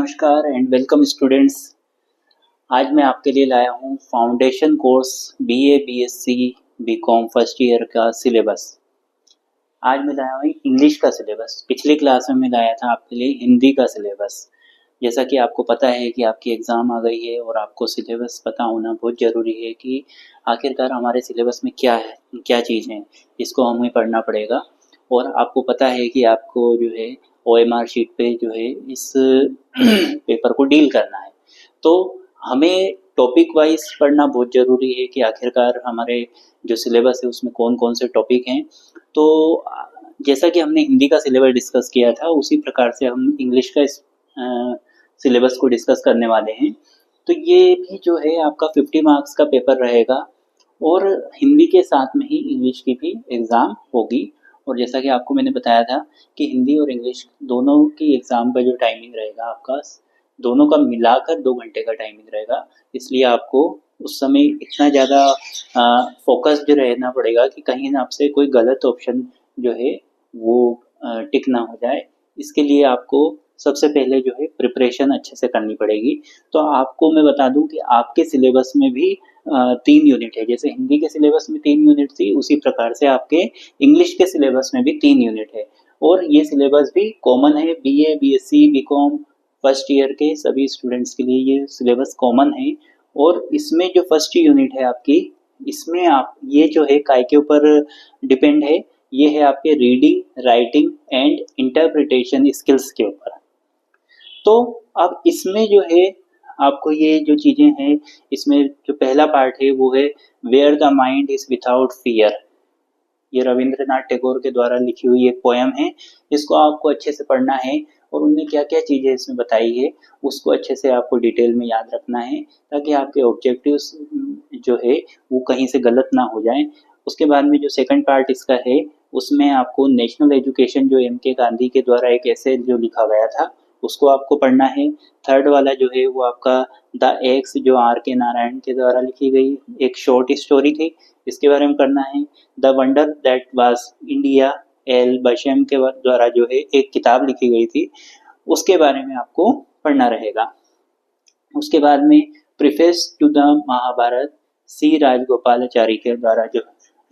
नमस्कार and welcome students. आज मैं आपके लिए लाया हूँ foundation course BA BSc BCom first year का सिलेबस। आज मैं लाया हूँ इंग्लिश का सिलेबस। पिछली क्लास में मैं लाया था आपके लिए हिंदी का सिलेबस। जैसा कि आपको पता है कि आपकी एग्ज़ाम आ गई है और आपको सिलेबस पता होना बहुत ज़रूरी है कि आखिरकार हमारे सिलेबस में क्या है, क्या चीज़ है, इसको हमें पढ़ना पड़ेगा। और आपको पता है कि आपको जो है OMR शीट पे जो है इस पेपर को डील करना है, तो हमें टॉपिक वाइज पढ़ना बहुत ज़रूरी है कि आखिरकार हमारे जो सिलेबस है उसमें कौन कौन से टॉपिक हैं। तो जैसा कि हमने हिंदी का सिलेबस डिस्कस किया था, उसी प्रकार से हम इंग्लिश का सिलेबस को डिस्कस करने वाले हैं। तो ये भी जो है आपका 50 मार्क्स का पेपर रहेगा और हिंदी के साथ में ही इंग्लिश की भी एग्ज़ाम होगी। और जैसा कि आपको मैंने बताया था कि हिंदी और इंग्लिश दोनों की एग्ज़ाम का जो टाइमिंग रहेगा आपका, दोनों का मिलाकर 2 घंटे का टाइमिंग रहेगा। इसलिए आपको उस समय इतना ज़्यादा फोकस्ड रहना पड़ेगा कि कहीं ना आपसे कोई गलत ऑप्शन जो है वो टिक ना हो जाए। इसके लिए आपको सबसे पहले जो है प्रिपरेशन अच्छे से करनी पड़ेगी। तो आपको मैं बता दूं कि आपके सिलेबस में भी 3 यूनिट है। जैसे हिंदी के सिलेबस में 3 यूनिट थी, उसी प्रकार से आपके इंग्लिश के सिलेबस में भी 3 यूनिट है। और ये सिलेबस भी कॉमन है, BA BSc BCom first year के सभी स्टूडेंट्स के लिए ये सिलेबस कॉमन है। और इसमें जो फर्स्ट यूनिट है आपकी, इसमें आप ये जो है काय के ऊपर डिपेंड है, ये है आपके reading writing and interpretation skills के ऊपर। तो अब इसमें जो है आपको ये जो चीज़ें हैं, इसमें जो पहला पार्ट है वो है where the mind is without fear. ये रविंद्रनाथ टैगोर के द्वारा लिखी हुई एक पोयम है। इसको आपको अच्छे से पढ़ना है और उनने क्या क्या चीज़ें इसमें बताई है उसको अच्छे से आपको डिटेल में याद रखना है, ताकि आपके ऑब्जेक्टिव्स जो है वो कहीं से गलत ना हो जाएं। उसके बाद में जो सेकंड पार्ट इसका है, उसमें आपको नेशनल एजुकेशन जो MK गांधी के द्वारा एक ऐसे जो लिखा गया था उसको आपको पढ़ना है। थर्ड वाला जो है वो आपका द एक्स जो RK नारायण के द्वारा लिखी गई एक शॉर्ट स्टोरी थी, इसके बारे में करना है। The wonder that was India L Basham के द्वारा जो है एक किताब लिखी गई थी, उसके बारे में आपको पढ़ना रहेगा। उसके बाद में preface to the Mahabharata C Rajagopalachari के द्वारा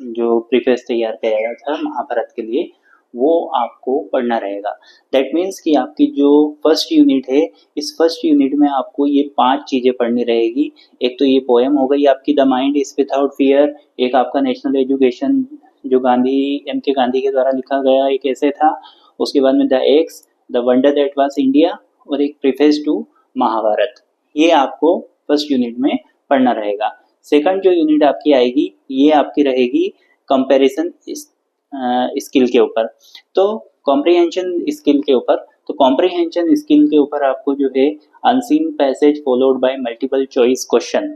जो प्रीफेस तैयार किया गया था महाभारत के लिए, वो आपको पढ़ना रहेगा। दैट मीन्स कि आपकी जो फर्स्ट यूनिट है, इस फर्स्ट यूनिट में आपको ये 5 चीज़ें पढ़नी रहेगी। एक तो ये पोएम हो गई आपकी the mind is without fear, एक आपका नेशनल एजुकेशन जो MK गांधी के द्वारा लिखा गया एक ऐसे था, उसके बाद में the x, the wonder that was India और एक प्रीफेस टू महाभारत। ये आपको फर्स्ट यूनिट में पढ़ना रहेगा। सेकंड जो यूनिट आपकी आएगी ये आपकी रहेगी कंपैरिजन स्किल के ऊपर, तो कॉम्प्रिहेंशन स्किल के ऊपर। तो कॉम्प्रिहेंशन स्किल के ऊपर आपको जो है unseen passage followed by multiple choice question,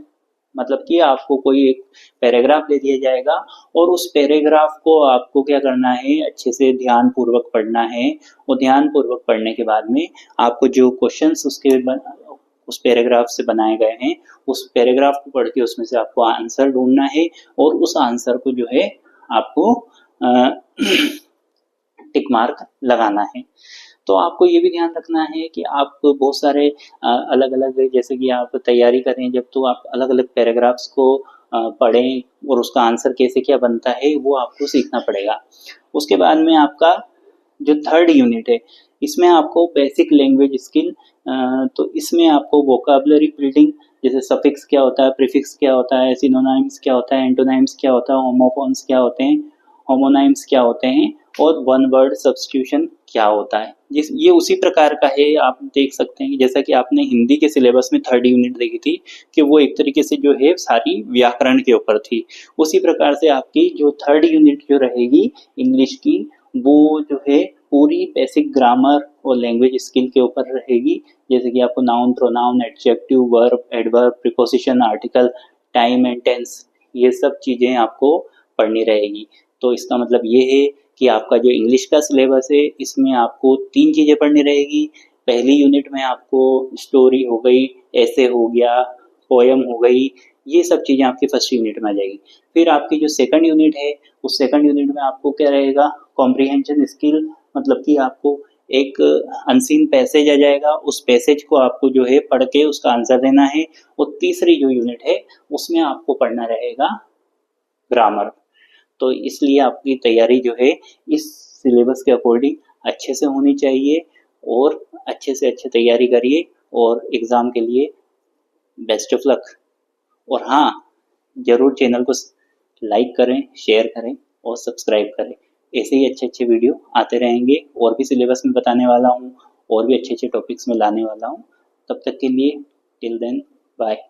मतलब कि आपको कोई एक पैराग्राफ दे दिया जाएगा और उस पैराग्राफ को आपको क्या करना है, अच्छे से ध्यान पूर्वक पढ़ना है। और ध्यान पूर्वक पढ़ने के बाद में आपको जो क्वेश्चंस उस पैराग्राफ से बनाए गए हैं, उस पैराग्राफ को पढ़ के उसमें से आपको आंसर ढूंढना है और उस आंसर को जो है आपको टिक मार्क लगाना है। तो आपको ये भी ध्यान रखना है कि आप बहुत सारे अलग अलग, जैसे कि आप तैयारी करें जब, तो आप अलग अलग पैराग्राफ्स को पढ़ें और उसका आंसर कैसे क्या बनता है वो आपको सीखना पड़ेगा। उसके बाद में आपका जो थर्ड यूनिट है, इसमें आपको बेसिक लैंग्वेज स्किल, तो इसमें आपको वोकाबुलरी बिल्डिंग, जैसे सफिक्स क्या होता है, प्रीफिक्स क्या होता है, सिनोनिम्स क्या होता है, एंटोनिम्स क्या होता है, होमोफोन्स क्या होते हैं, होमोनाइम्स क्या होते हैं और वन वर्ड सब्स्टिट्यूशन क्या होता है। ये उसी प्रकार का है। आप देख सकते हैं कि जैसा कि आपने हिंदी के सिलेबस में थर्ड यूनिट देखी थी कि वो एक तरीके से जो है सारी व्याकरण के ऊपर थी, उसी प्रकार से आपकी जो थर्ड यूनिट जो रहेगी इंग्लिश की, वो जो है पूरी बेसिक ग्रामर और लैंग्वेज स्किल के ऊपर रहेगी। जैसे कि आपको noun pronoun adjective verb adverb preposition article time and tense, ये सब चीज़ें आपको पढ़नी रहेगी। तो इसका मतलब ये है कि आपका जो इंग्लिश का सिलेबस है इसमें आपको 3 चीज़ें पढ़नी रहेगी। पहली यूनिट में आपको स्टोरी हो गई, ऐसे हो गया, पोएम हो गई, ये सब चीज़ें आपकी फर्स्ट यूनिट में आ जाएगी। फिर आपकी जो सेकंड यूनिट है, उस सेकंड यूनिट में आपको क्या रहेगा, कॉम्प्रिहेंशन स्किल, मतलब कि आपको एक अनसीन पैसेज आ जाएगा, उस पैसेज को आपको जो है पढ़ के उसका आंसर देना है। और तीसरी जो यूनिट है उसमें आपको पढ़ना रहेगा ग्रामर। तो इसलिए आपकी तैयारी जो है इस सिलेबस के अकॉर्डिंग अच्छे से होनी चाहिए और अच्छे से अच्छे तैयारी करिए और एग्ज़ाम के लिए बेस्ट ऑफ लक। और हाँ, ज़रूर चैनल को लाइक करें, शेयर करें और सब्सक्राइब करें। ऐसे ही अच्छे अच्छे वीडियो आते रहेंगे, और भी सिलेबस में बताने वाला हूँ, और भी अच्छे अच्छे टॉपिक्स में लाने वाला हूँ। तब तक के लिए टिल देन बाय।